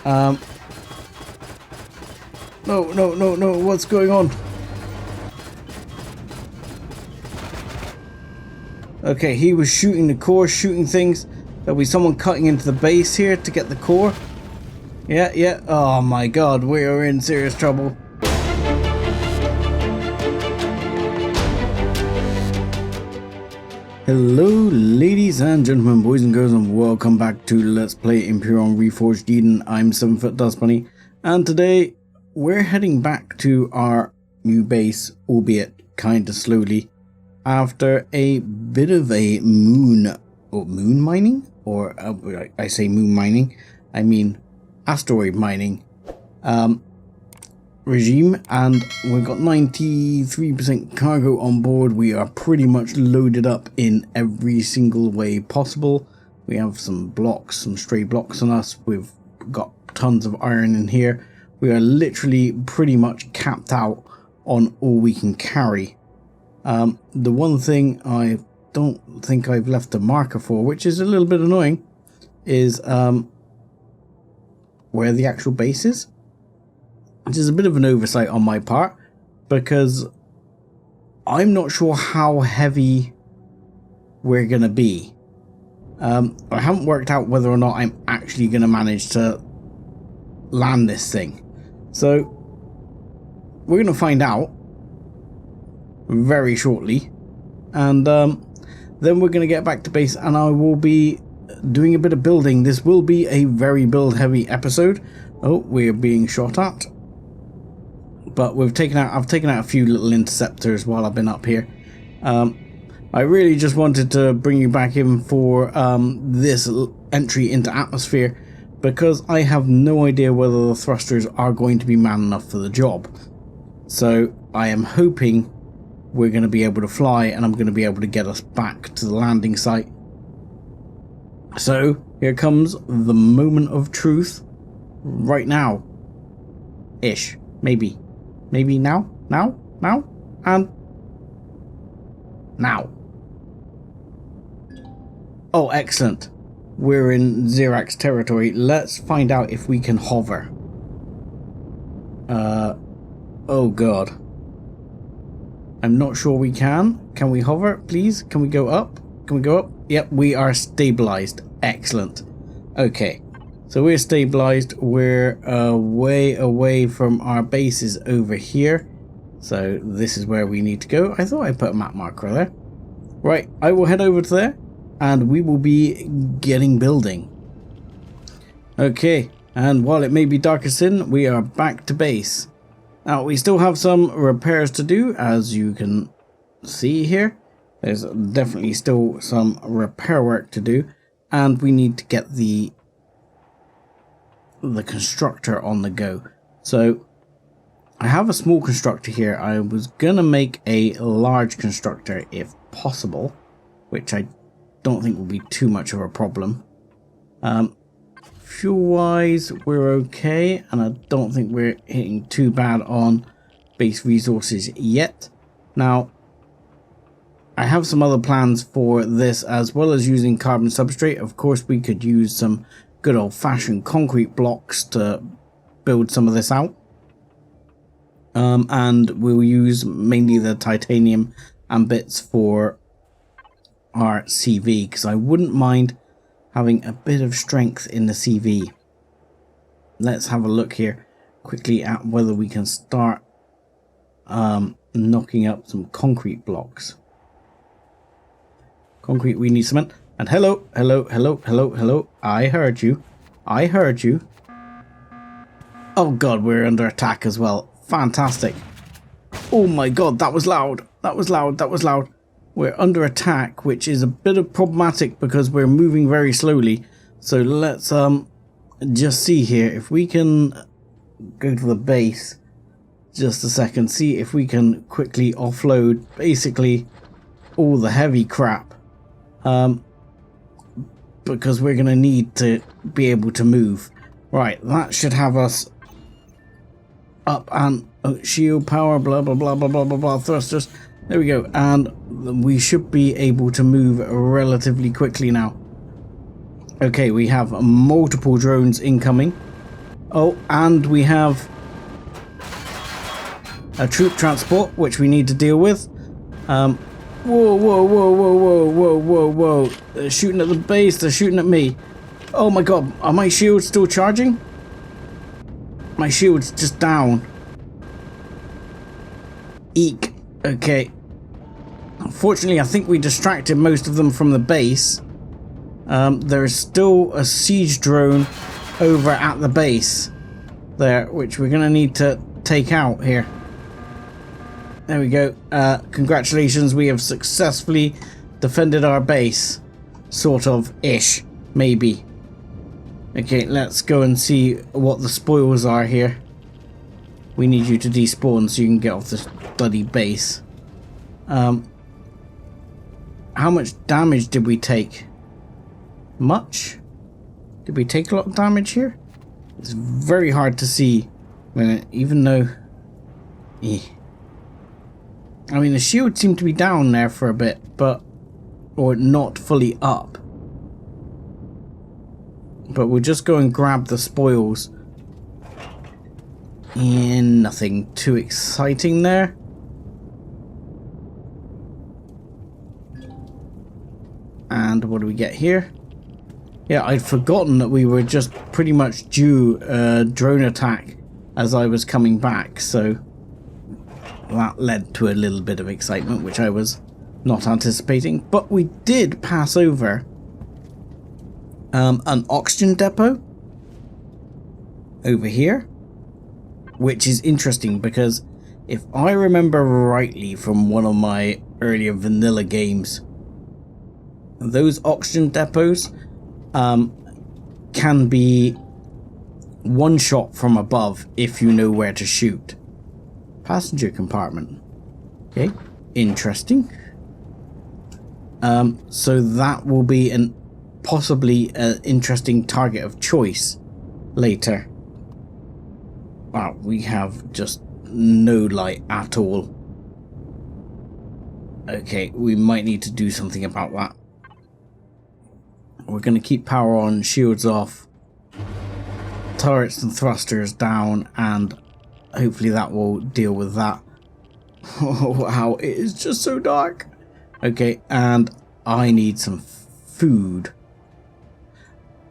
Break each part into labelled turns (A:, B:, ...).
A: No, what's going on? Okay, he was shooting the core, shooting things. There'll be someone cutting into the base here to get the core. Yeah. Oh my god, we are in serious trouble. Hello ladies and gentlemen, boys and girls, and welcome back to Let's Play Empyrion Reforged Eden. I'm 7foot Dust Bunny, and today we're heading back to our new base, albeit kinda slowly, after a bit of a moon mining? Or I say moon mining, I mean asteroid mining regime, and we've got 93% cargo on board. We are pretty much loaded up in every single way possible. We have some blocks, some stray blocks on us. We've got tons of iron in here. We are literally pretty much capped out on all we can carry. The one thing I don't think I've left a marker for, which is a little bit annoying, is where the actual base is. Which is a bit of an oversight on my part, because I'm not sure how heavy we're going to be. I haven't worked out whether or not I'm actually going to manage to land this thing. So we're going to find out very shortly, and then we're going to get back to base and I will be doing a bit of building. This will be a very build heavy episode. Oh, we're being shot at. But I've taken out a few little interceptors while I've been up here. I really just wanted to bring you back in for this entry into atmosphere, because I have no idea whether the thrusters are going to be man enough for the job. So I am hoping we're going to be able to fly, and I'm going to be able to get us back to the landing site. So here comes the moment of truth right now. Ish. Maybe now, and now. Oh, excellent. We're in Xerax territory. Let's find out if we can hover. Oh god. I'm not sure we can. Can we hover, please? Can we go up? Can we go up? Yep, we are stabilized. Excellent. Okay. So we're stabilized. We're way away from our bases over here. So this is where we need to go. I thought I put a map marker there. Right, I will head over to there and we will be getting building. Okay, and while it may be dark as sin, we are back to base. Now we still have some repairs to do, as you can see here. There's definitely still some repair work to do, and we need to get the constructor on the go. So I have a small constructor here. I was gonna make a large constructor if possible, which I don't think will be too much of a problem. Fuel wise we're okay, and I don't think we're hitting too bad on base resources yet. Now I have some other plans for this, as well as using carbon substrate. Of course we could use some good old-fashioned concrete blocks to build some of this out, and we'll use mainly the titanium and bits for our CV, because I wouldn't mind having a bit of strength in the CV. Let's have a look here quickly at whether we can start knocking up some concrete blocks. Concrete, we need cement. And hello. I heard you. Oh god, we're under attack as well. Fantastic. Oh my god, that was loud. We're under attack, which is a bit of problematic because we're moving very slowly. So let's just see here if we can go to the base. Just a second. See if we can quickly offload basically all the heavy crap. Because we're going to need to be able to move. Right, that should have us up, and shield power, blah, blah, blah, blah, blah, blah, blah, thrusters. There we go, and we should be able to move relatively quickly now. Okay, we have multiple drones incoming. Oh, and we have a troop transport, which we need to deal with. Whoa, whoa, whoa, whoa, whoa, whoa, whoa, whoa. They're shooting at the base, they're shooting at me. Oh my god, are my shields still charging? My shield's just down. Eek. Okay. Unfortunately, I think we distracted most of them from the base. There is still a siege drone over at the base there, which we're going to need to take out here. There we go. Congratulations, we have successfully defended our base. Sort of ish, maybe. Okay, let's go and see what the spoils are here. We need you to despawn so you can get off this bloody base. How much damage did we take? Much? Did we take a lot of damage here? It's very hard to see when even though... I mean, the shield seemed to be down there for a bit, but... or not fully up. But we'll just go and grab the spoils. And nothing too exciting there. And what do we get here? Yeah, I'd forgotten that we were just pretty much due a drone attack as I was coming back, so that led to a little bit of excitement, which I was not anticipating. But we did pass over an oxygen depot over here, which is interesting because if I remember rightly from one of my earlier vanilla games, those oxygen depots can be one shot from above if you know where to shoot. Passenger compartment. Okay, interesting. So that will be possibly an interesting target of choice later. Wow, we have just no light at all. Okay, we might need to do something about that. We're going to keep power on, shields off, turrets and thrusters down, and hopefully that will deal with that. Oh, wow, it is just so dark. Okay, and I need some food.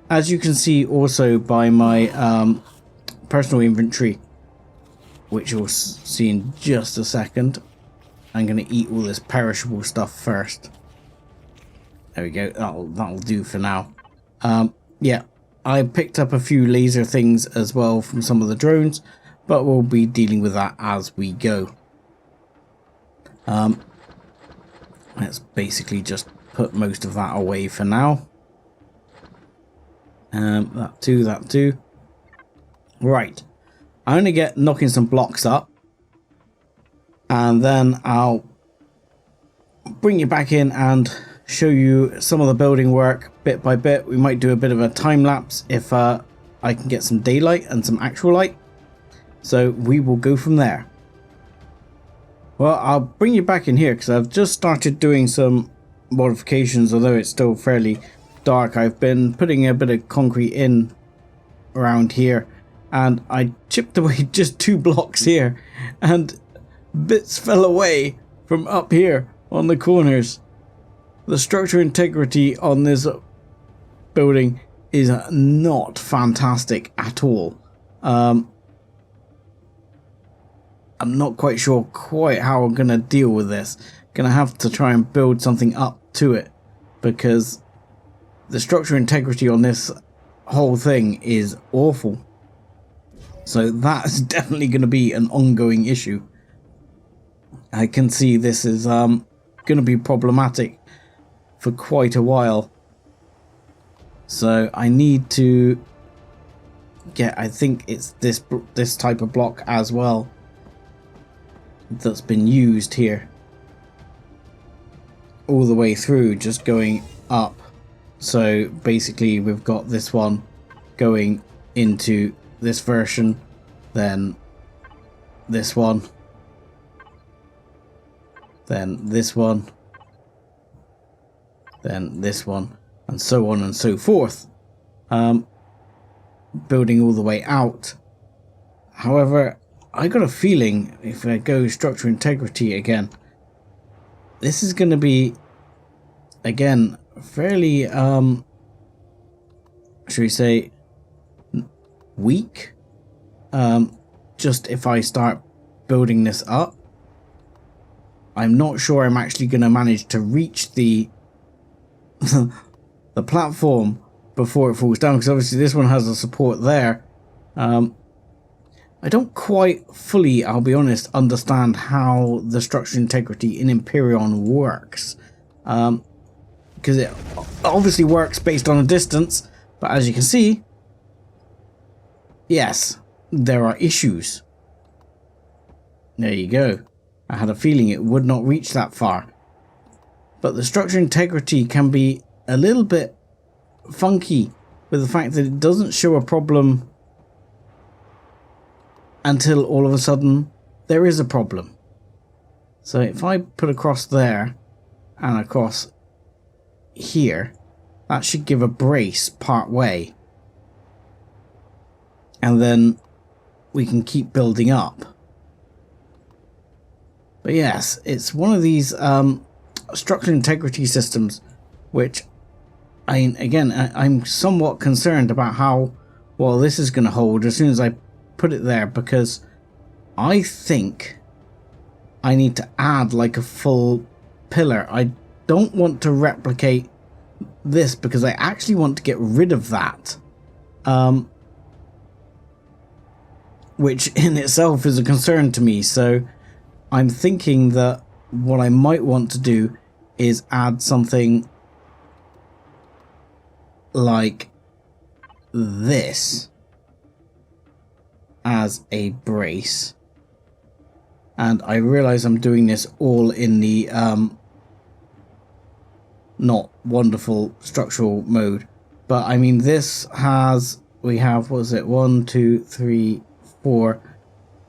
A: As you can see also by my personal inventory, which you'll see in just a second, I'm going to eat all this perishable stuff first. There we go, that'll do for now. Yeah, I picked up a few laser things as well from some of the drones, but we'll be dealing with that as we go. Let's basically just put most of that away for now. That too. Right, I'm going to get knocking some blocks up, and then I'll bring you back in and show you some of the building work bit by bit. We might do a bit of a time lapse if I can get some daylight and some actual light. So we will go from there. Well, I'll bring you back in here because I've just started doing some modifications, although it's still fairly dark. I've been putting a bit of concrete in around here, and I chipped away just 2 blocks here, and bits fell away from up here on the corners. The structure integrity on this building is not fantastic at all. I'm not quite sure how I'm going to deal with this. Going to have to try and build something up to it, because the structure integrity on this whole thing is awful. So that's definitely going to be an ongoing issue. I can see this is going to be problematic for quite a while. So I need to get, I think it's this type of block as well that's been used here all the way through, just going up. So basically we've got this one going into this version, then this one, then this one, then this one, and so on and so forth. building all the way out. However, I got a feeling if I go structure integrity again, this is going to be, again, fairly, should we say, weak. Just if I start building this up, I'm not sure I'm actually going to manage to reach the the platform before it falls down, because obviously this one has a support there. I don't quite fully, I'll be honest, understand how the structure integrity in Empyrion works, because it obviously works based on a distance, but as you can see, yes, there are issues. There you go. I had a feeling it would not reach that far. But the structure integrity can be a little bit funky with the fact that it doesn't show a problem until all of a sudden there is a problem. So if I put across there and across here, that should give a brace part way. And then we can keep building up. But yes, it's one of these structural integrity systems which, I'm somewhat concerned about how well this is going to hold as soon as I put it there, because I think I need to add like a full pillar. I don't want to replicate this because I actually want to get rid of that, which in itself is a concern to me. So I'm thinking that what I might want to do is add something like this as a brace. And I realize I'm doing this all in the not wonderful structural mode. But I mean, this has, we have, what is it, 1, 2, 3, 4,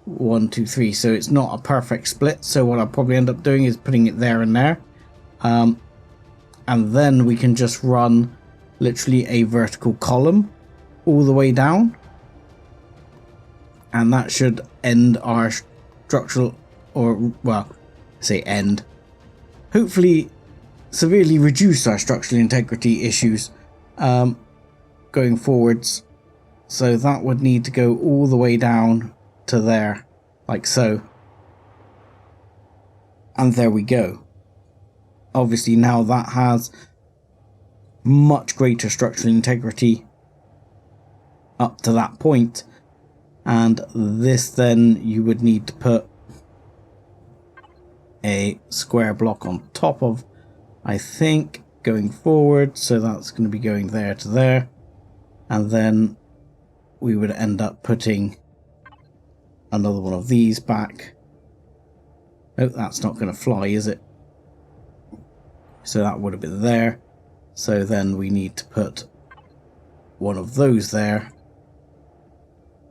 A: 1, 2, 3. So it's not a perfect split. So what I'll probably end up doing is putting it there and there. And then we can just run literally a vertical column all the way down. And that should end our structural, or, well, say end, hopefully severely reduce our structural integrity issues going forwards. So that would need to go all the way down to there, like so. And there we go. Obviously now that has much greater structural integrity up to that point. And this then you would need to put a square block on top of, I think, going forward. So that's going to be going there to there. And then we would end up putting another one of these back. Oh, that's not going to fly, is it? So that would have been there. So then we need to put one of those there.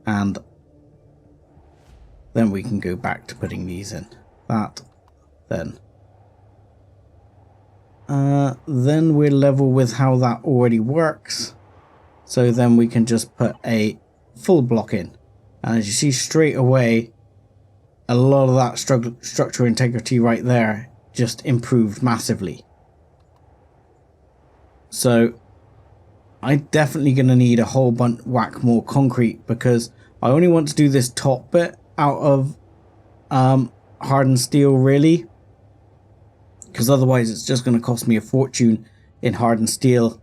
A: And then we can go back to putting these in. That, then. Then we're level with how that already works. So then we can just put a full block in. And as you see straight away, a lot of that structural integrity right there just improved massively. So I'm definitely going to need a whole whack more concrete, because I only want to do this top bit out of hardened steel, really, because otherwise it's just going to cost me a fortune in hardened steel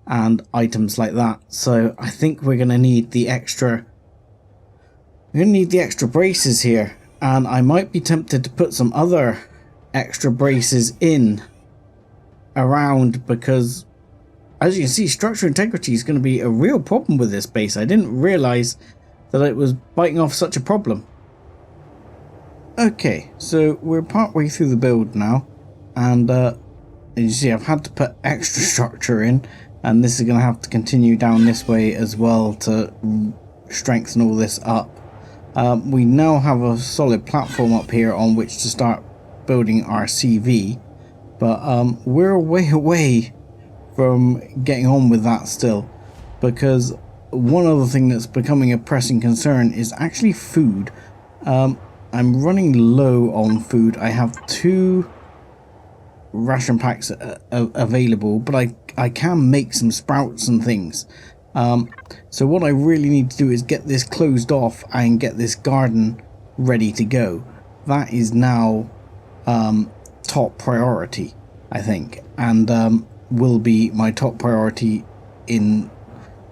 A: and items like that. So I think we're going to need the extra braces here, and I might be tempted to put some other extra braces in around, because as you can see, structural integrity is going to be a real problem with this base. I didn't realize that it was biting off such a problem. Okay, so we're partway through the build now, and as you see, I've had to put extra structure in, and this is going to have to continue down this way as well to strengthen all this up. We now have a solid platform up here on which to start building our CV, but we're way away from getting on with that still, because one other thing that's becoming a pressing concern is actually food. I'm running low on food. I have 2 ration packs available, but I can make some sprouts and things. So what I really need to do is get this closed off and get this garden ready to go. That is now top priority, I think, and will be my top priority in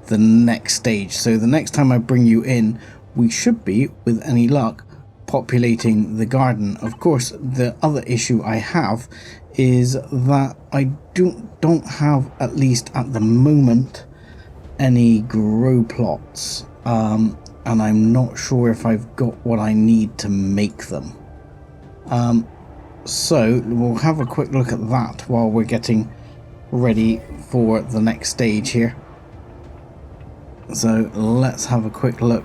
A: the next stage. So the next time I bring you in, we should be, with any luck, populating the garden. Of course, the other issue I have is that I don't have, at least at the moment, any grow plots, and I'm not sure if I've got what I need to make them. So we'll have a quick look at that while we're getting ready for the next stage here. So let's have a quick look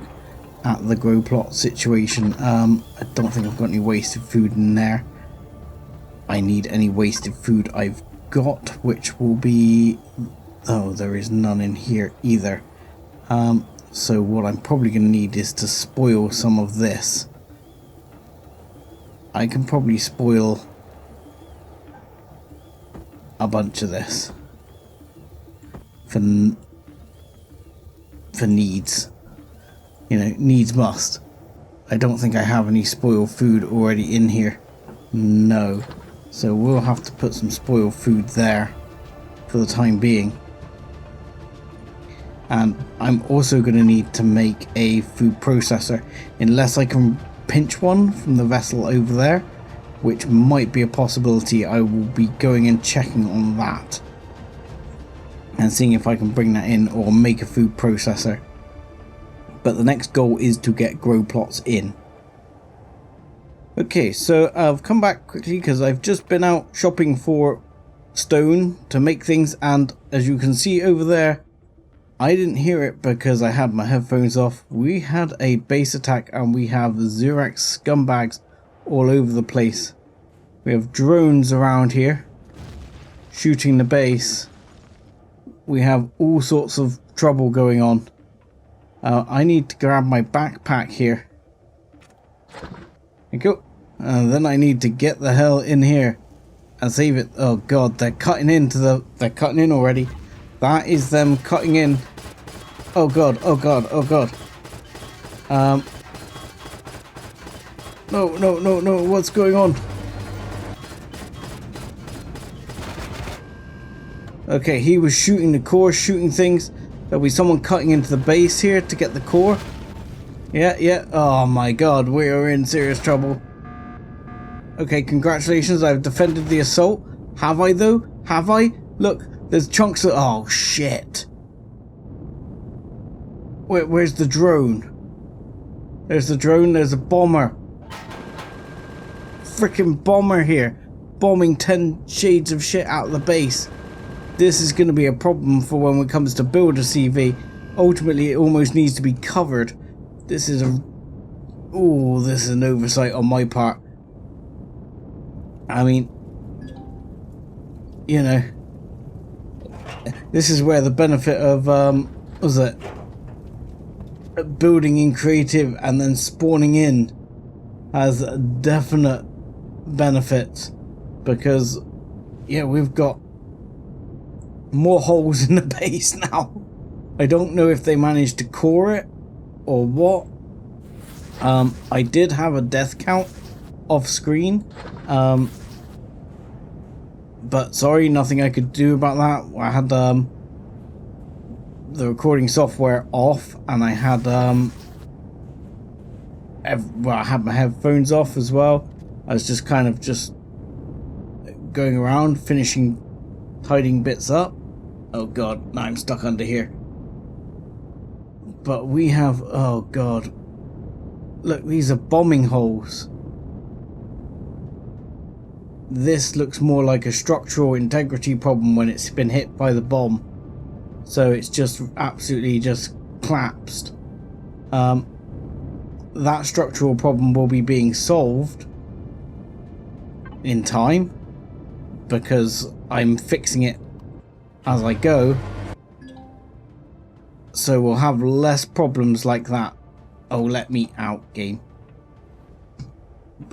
A: at the grow plot situation. I don't think I've got any wasted food in there. I need any wasted food I've got, which will be... oh, there is none in here either. So what I'm probably going to need is to spoil some of this. I can probably spoil a bunch of this for needs. You know, needs must. I don't think I have any spoiled food already in here. No. So we'll have to put some spoiled food there for the time being. And I'm also going to need to make a food processor, unless I can pinch one from the vessel over there, which might be a possibility. I will be going and checking on that and seeing if I can bring that in or make a food processor. But the next goal is to get grow plots in. Okay, so I've come back quickly because I've just been out shopping for stone to make things, and as you can see over there, I didn't hear it because I had my headphones off. We had a base attack and we have Zurax scumbags all over the place. We have drones around here shooting the base. We have all sorts of trouble going on. I need to grab my backpack here. There you go. And then I need to get the hell in here and save it. Oh god, they're cutting into the... they're cutting in already. That is them cutting in. Oh god, oh god, oh god. No, what's going on? Okay, he was shooting the core, shooting things. There'll be someone cutting into the base here to get the core. Yeah. Oh my god, we are in serious trouble. Okay, congratulations, I've defended the assault. Have I though? Have I? Look, there's chunks of... oh shit. Where's the drone? There's the drone, there's a bomber. Freaking bomber here. Bombing 10 shades of shit out of the base. This is going to be a problem for when it comes to build a CV. Ultimately, it almost needs to be covered. This is a... oh, this is an oversight on my part. I mean... you know... this is where the benefit of, what was it? Building in creative and then spawning in has definite benefits. Because, yeah, we've got more holes in the base now. I don't know if they managed to core it or what. I did have a death count off screen. But sorry, nothing I could do about that. I had the recording software off, and I had well, I had my headphones off as well. I was just kind of just going around finishing tidying bits up. Oh god, now I'm stuck under here. But we have, oh god, look, these are bombing holes. This looks more like a structural integrity problem when it's been hit by the bomb. So it's just absolutely just collapsed. That structural problem will be being solved in time, because I'm fixing it as I go. So we'll have less problems like that. Oh, let me out, game.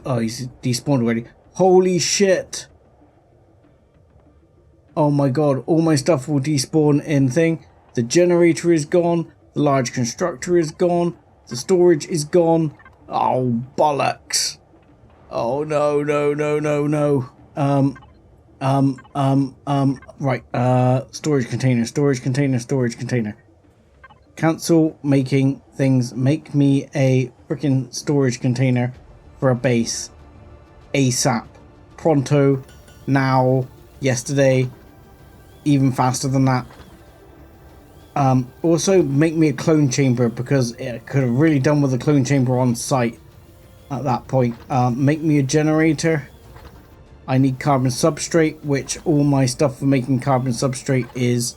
A: Oh, he's despawned already. Holy shit! Oh my god, all my stuff will despawn in thing. The generator is gone. The large constructor is gone. The storage is gone. Oh, bollocks. Oh, no, no, no, no, no. Right, storage container, storage container, storage container. Cancel making things. Make me a freaking storage container for a base. ASAP. Pronto. Now. Yesterday. Even faster than that. Also make me a clone chamber, because it could have really done with a clone chamber on site at that point. Make me a generator. I need carbon substrate, which all my stuff for making carbon substrate is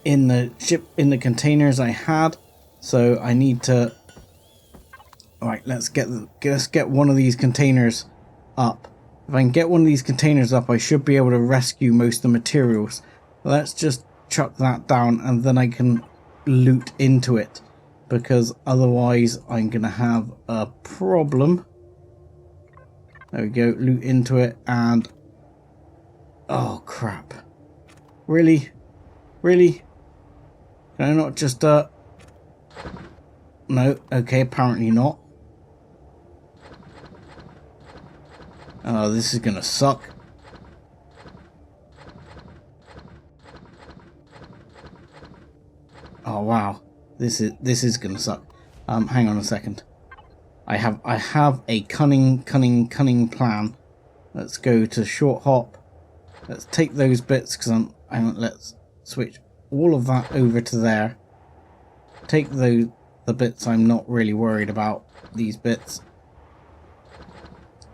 A: in the containers I had. So I need to. Alright, let's get one of these containers up. If I can get one of these containers up, I should be able to rescue most of the materials. Let's just chuck that down, and then I can loot into it, because otherwise I'm gonna have a problem. There we go, loot into it, and oh crap, really can I not just no, okay, apparently not. Oh, this is gonna suck. Oh wow, this is gonna suck. Hang on a second. I have a cunning plan. Let's go to short hop. Let's take those bits, because let's switch all of that over to there. Take the bits I'm not really worried about, these bits,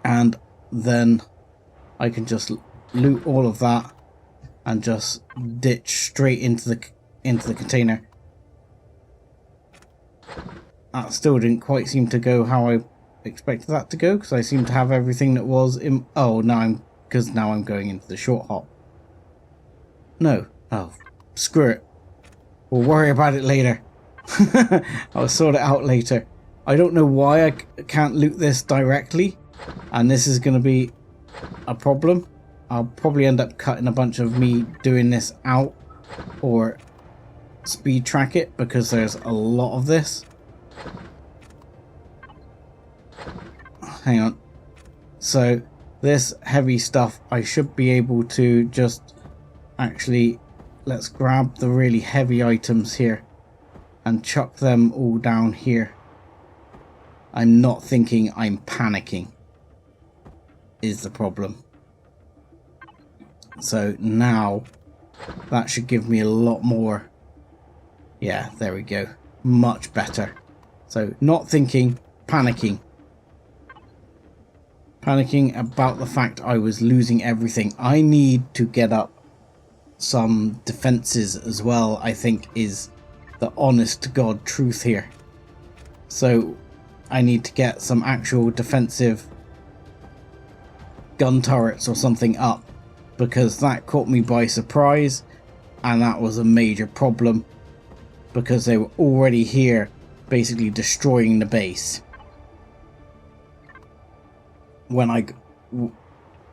A: and then I can just loot all of that and just ditch straight into the container. That still didn't quite seem to go how I expected that to go, because I seem to have everything that was in. Oh, now I'm going into the short hop. No. Oh, screw it. We'll worry about it later. I'll sort it out later. I don't know why I can't loot this directly, and this is going to be a problem. I'll probably end up cutting a bunch of me doing this out, or speed track it, because there's a lot of this. Hang on. So this heavy stuff, I should be able to just actually, let's grab the really heavy items here and chuck them all down here. I'm not thinking, I'm panicking is the problem. So now that should give me a lot more. Yeah, there we go. Much better. So not thinking, panicking. Panicking about the fact I was losing everything. I need to get up some defenses as well, I think, is the honest to God truth here. So I need to get some actual defensive gun turrets or something up, because that caught me by surprise, and that was a major problem, because they were already here basically destroying the base when I,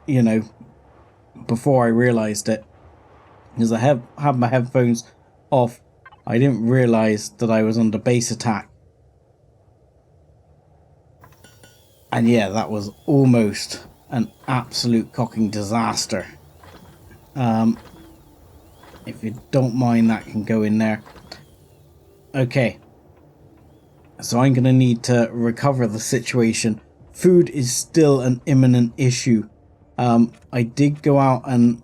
A: you know, before I realized it, because I have my headphones off. I didn't realize that I was under base attack, and yeah, that was almost an absolute cocking disaster. If you don't mind, that can go in there. Okay, so I'm gonna need to recover the situation. Food is still an imminent issue. I did go out and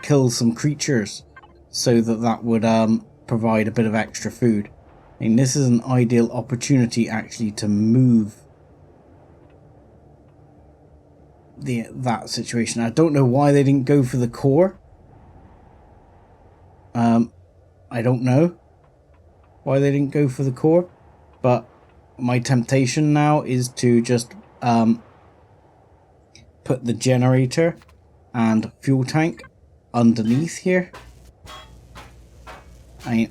A: kill some creatures so that would provide a bit of extra food. I mean, this is an ideal opportunity actually to move that situation. I don't know why they didn't go for the core. I don't know why they didn't go for the core, but my temptation now is to just put the generator and fuel tank underneath here.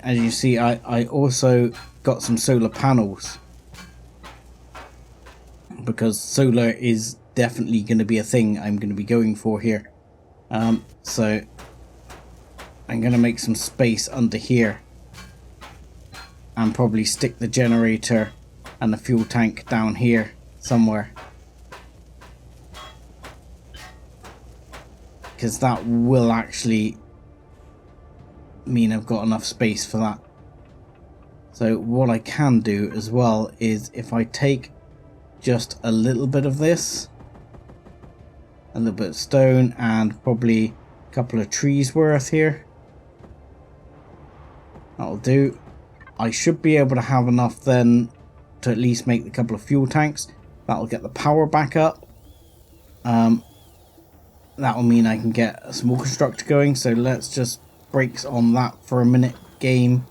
A: as you see, I also got some solar panels. Because solar is definitely going to be a thing I'm going to be going for here. So I'm going to make some space under here. And probably stick the generator and the fuel tank down here somewhere. Because that will actually mean I've got enough space for that. So what I can do as well is if I take just a little bit of this, a little bit of stone, and probably a couple of trees worth here. That'll do. I should be able to have enough then to at least make the couple of fuel tanks. That'll get the power back up. That'll mean I can get a small constructor going. So let's just brakes on that for a minute, game.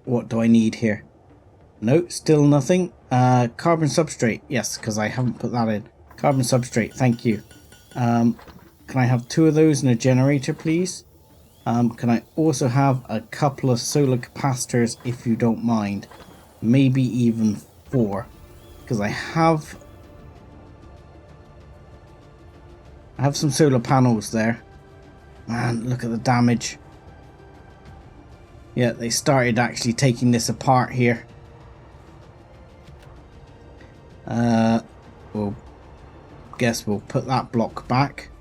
A: What do I need here? No, still nothing. Carbon substrate. Yes, because I haven't put that in. Carbon substrate, thank you. Can I have 2 of those in a generator, please? Can I also have a couple of solar capacitors, if you don't mind? Maybe even 4. Because I have some solar panels there. Man, look at the damage. Yeah, they started actually taking this apart here. We'll guess we'll put that block back.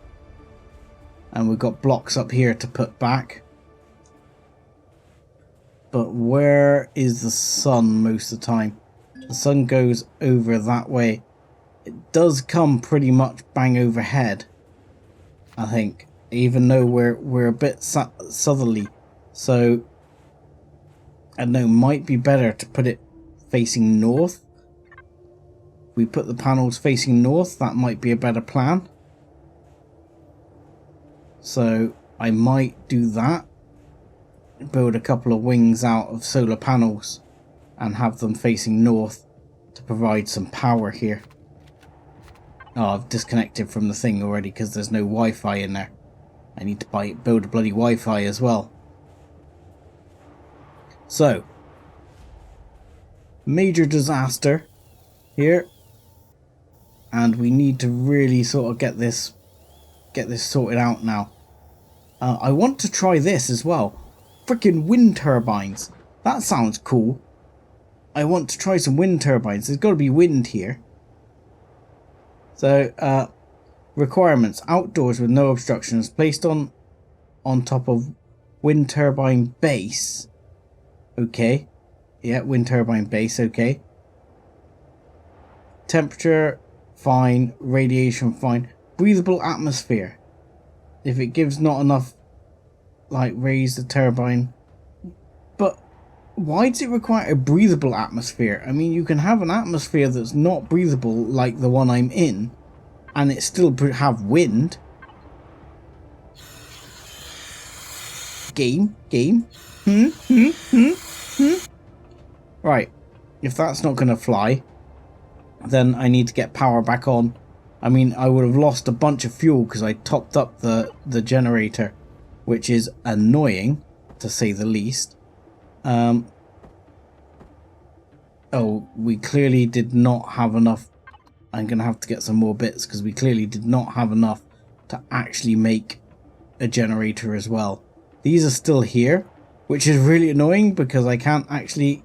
A: And we've got blocks up here to put back. But where is the sun most of the time? The sun goes over that way. It does come pretty much bang overhead, I think. Even though we're a bit southerly. So, I don't know, might be better to put it facing north. If we put the panels facing north, that might be a better plan. So I might do that. Build a couple of wings out of solar panels and have them facing north to provide some power here. Oh, I've disconnected from the thing already because there's no Wi-Fi in there. I need to build a bloody Wi-Fi as well. So, major disaster here. And we need to really sort of get this sorted out now. I want to try this as well. Freaking wind turbines. That sounds cool. I want to try some wind turbines. There's got to be wind here. So, requirements. Outdoors with no obstructions. Placed on top of wind turbine base. Okay. Yeah, wind turbine base. Okay. Temperature, fine. Radiation, fine. Breathable atmosphere. If it gives not enough, like, raise the turbine. But why does it require a breathable atmosphere? I mean, you can have an atmosphere that's not breathable like the one I'm in, and it still have wind. Game. Right. If that's not going to fly, then I need to get power back on. I mean, I would have lost a bunch of fuel because I topped up the generator, which is annoying, to say the least. Oh, we clearly did not have enough. I'm going to have to get some more bits because we clearly did not have enough to actually make a generator as well. These are still here, which is really annoying because I can't actually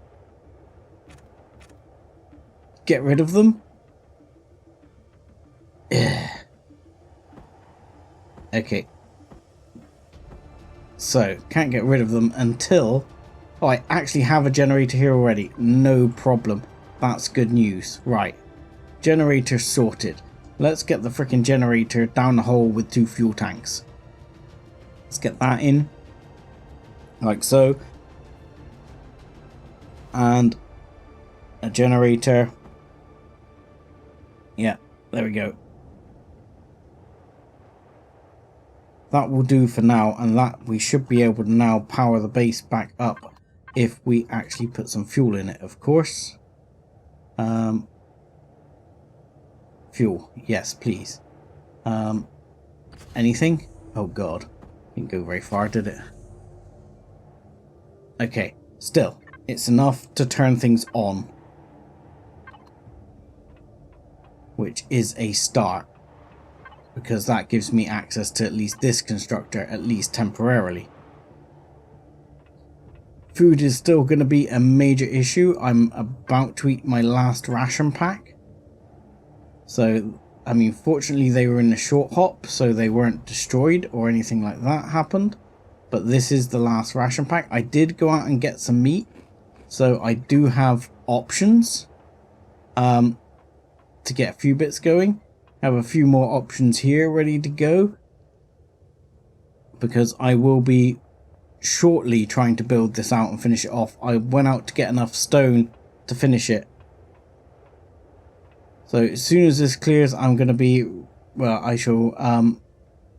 A: get rid of them. Okay. So, can't get rid of them until... Oh, I actually have a generator here already. No problem. That's good news. Right. Generator sorted. Let's get the freaking generator down the hole with 2 fuel tanks. Let's get that in. Like so. And a generator. Yeah, there we go. That will do for now, and that we should be able to now power the base back up if we actually put some fuel in it, of course. Fuel, yes, please. Anything? Oh god, didn't go very far, did it? Okay, still, it's enough to turn things on. Which is a start. Because that gives me access to at least this constructor, at least temporarily. Food is still going to be a major issue. I'm about to eat my last ration pack. So, I mean, fortunately they were in a short hop, so they weren't destroyed or anything like that happened. But this is the last ration pack. I did go out and get some meat, so I do have options to get a few bits going. Have a few more options here ready to go, because I will be shortly trying to build this out and finish it off. I went out to get enough stone to finish it. So as soon as this clears, I'm going to be, well, I shall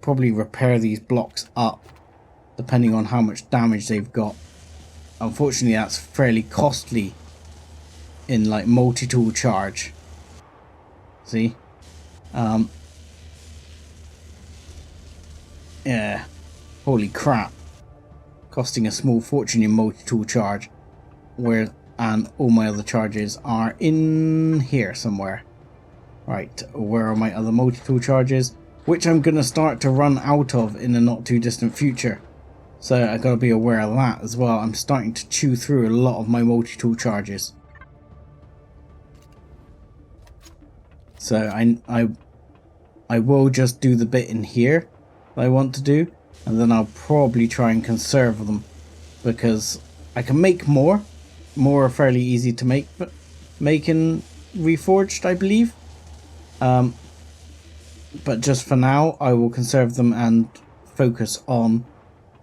A: probably repair these blocks up, depending on how much damage they've got. Unfortunately, that's fairly costly in like multi-tool charge. See? Yeah. Holy crap. Costing a small fortune in multi-tool charge. And all my other charges are in here somewhere. Right, where are my other multi-tool charges? Which I'm going to start to run out of in the not too distant future. So I got to be aware of that as well. I'm starting to chew through a lot of my multi-tool charges. So I will just do the bit in here that I want to do, and then I'll probably try and conserve them, because I can make more. More are fairly easy to make, but in Reforged, I believe. But just for now, I will conserve them and focus on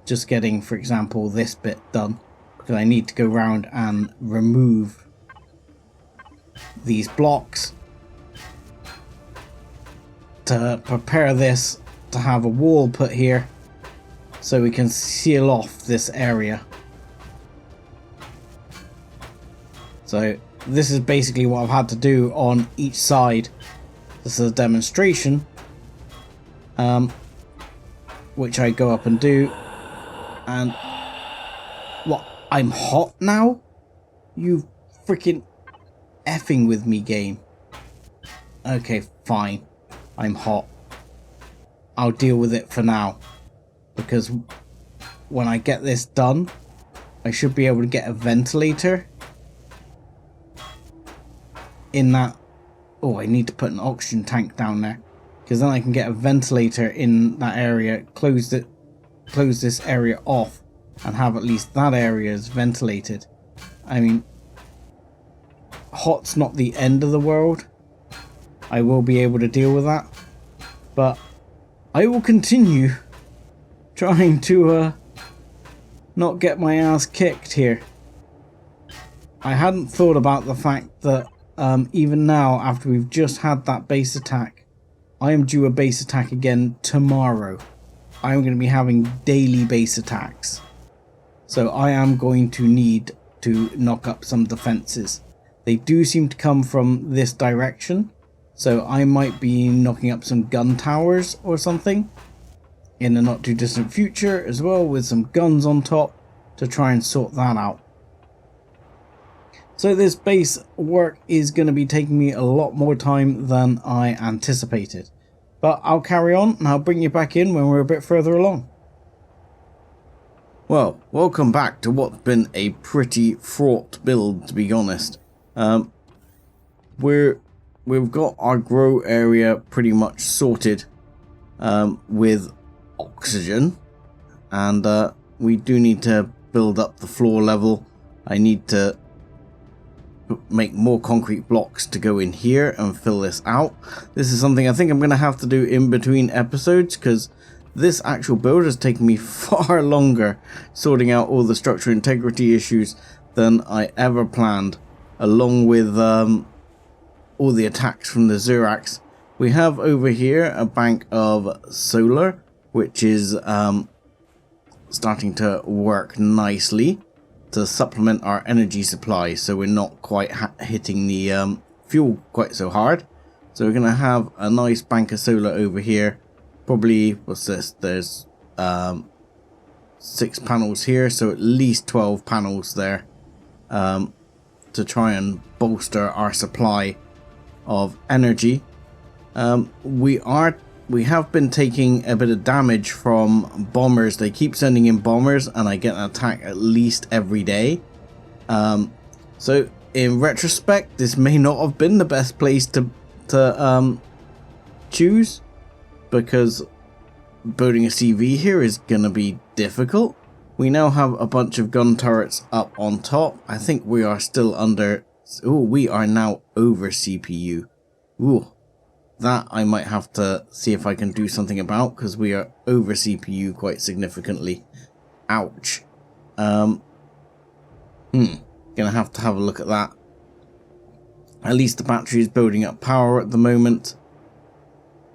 A: just getting, for example, this bit done, because I need to go around and remove these blocks to prepare this to have a wall put here so we can seal off this area. So this is basically what I've had to do on each side. This is a demonstration, which I go up and do. And what? I'm hot now? You freaking effing with me, game. Okay, fine. I'm hot. I'll deal with it for now, because when I get this done, I should be able to get a ventilator in that. Oh, I need to put an oxygen tank down there, because then I can get a ventilator in that area, close this area off, and have at least that area is ventilated. I mean, hot's not the end of the world. I will be able to deal with that, but I will continue trying to not get my ass kicked here. I hadn't thought about the fact that even now, after we've just had that base attack, I am due a base attack again tomorrow. I am going to be having daily base attacks. So I am going to need to knock up some defenses. They do seem to come from this direction. So I might be knocking up some gun towers or something in the not too distant future as well, with some guns on top to try and sort that out. So this base work is going to be taking me a lot more time than I anticipated. But I'll carry on and I'll bring you back in when we're a bit further along. Well, welcome back to what's been a pretty fraught build, to be honest. We've got our grow area pretty much sorted with oxygen, and we do need to build up the floor level. I need to make more concrete blocks to go in here and fill this out. This is something I think I'm going to have to do in between episodes, because this actual build has taken me far longer sorting out all the structural integrity issues than I ever planned, along with all the attacks from the Zurax. We have over here a bank of solar, which is starting to work nicely to supplement our energy supply, so we're not quite hitting the fuel quite so hard. So we're going to have a nice bank of solar over here. Probably, what's this? There's 6 panels here, so at least 12 panels there, to try and bolster our supply of energy. We have been taking a bit of damage from bombers. They keep sending in bombers, and I get an attack at least every day. So in retrospect, this may not have been the best place to choose, because building a CV here is going to be difficult. We now have a bunch of gun turrets up on top. I think we are still under... Oh, we are now over CPU. Ooh, that I might have to see if I can do something about, because we are over CPU quite significantly. Ouch. Gonna have to have a look at that. At least the battery is building up power at the moment.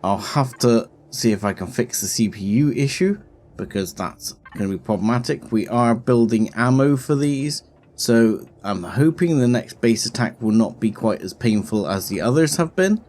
A: I'll have to see if I can fix the CPU issue, because that's going to be problematic. We are building ammo for these, so I'm hoping the next base attack will not be quite as painful as the others have been.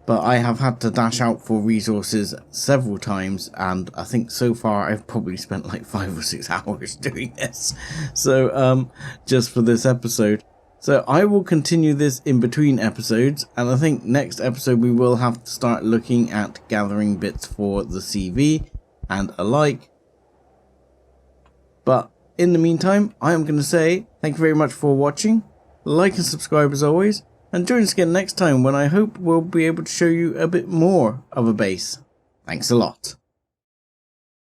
A: But I have had to dash out for resources several times, and I think so far I've probably spent like 5 or 6 hours doing this. So just for this episode. So I will continue this in between episodes, and I think next episode we will have to start looking at gathering bits for the CV and alike. But in the meantime, I am going to say thank you very much for watching, like and subscribe as always, and join us again next time when I hope we'll be able to show you a bit more of a base. Thanks a lot.